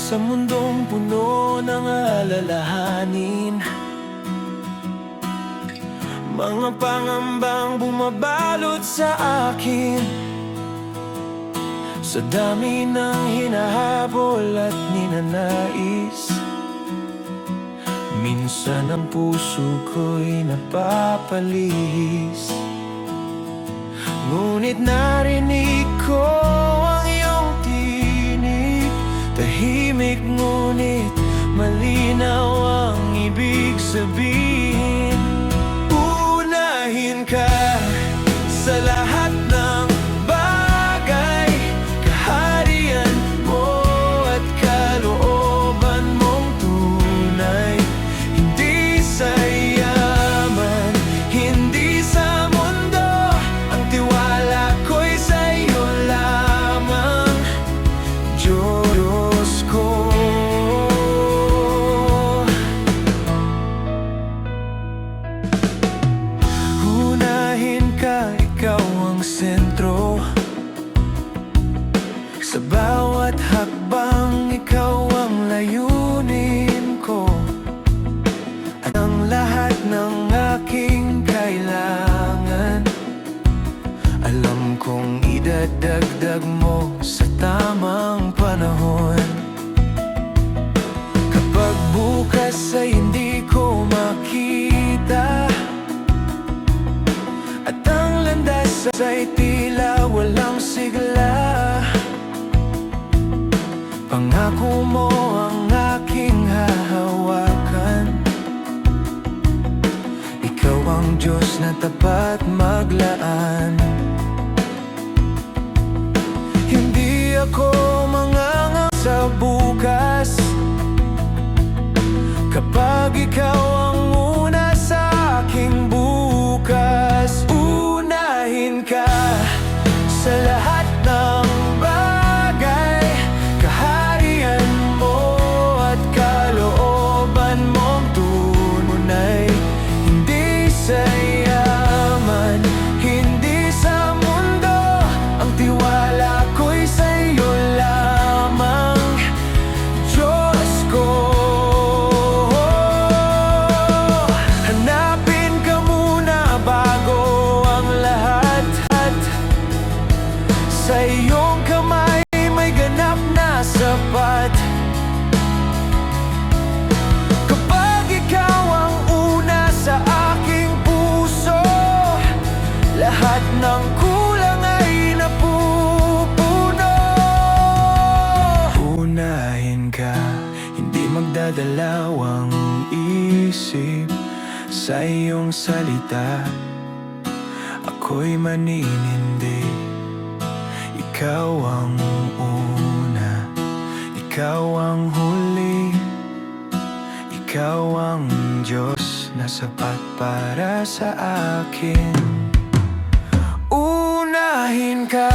Sa mundong puno ng alalahanin, mga pangambang bumabalot sa akin. Sa dami ng hinahabol at ninanais, minsan ang puso ko'y napapalihis. Ngunit narinig ko ang iyong tinig, tahimik ngunit malinaw ang ibig sabihin. Unahin ka sa lahat ng bagay, kaharian mo at kalooban mong tunay. Hindi sa yaman, hindi sa mundo, ang tiwala ko'y sa'yo lamang, Diyos ko. Unahin ka, ikaw ang sentro. Sa bawat hakbang, ikaw ang layunin ko. At ang lahat ng aking kailangan, alam kong idadagdag mo sa tamang panahon. Kapag bukas ay hindi ko makita, at ang landas ay tila walang sigla, pangako mo ang aking hahawakan. Ikaw ang Diyos na tapat maglaan. Hindi ako mangangamba sa bukas, kapag ikaw ang una sa aking bukas. Unahin ka sa lahat ng bagay, kaharian mo at kalooban mong tunay. Hindi sa yaman, hindi sa mundo, ang tiwala ko'y sa'yo lamang, Diyos ko. Hanapin ka muna bago ang lahat, at sa iyong kamay may ganap na sapat. Kapag ikaw ang una sa aking puso, lahat ng kulang ay napupuno. Unahin ka, hindi magdadalawang isip sa iyong salita. Ako'y maninindig, ikaw ang una, ikaw ang huli, ikaw ang Diyos na sapat para sa akin. Unahin ka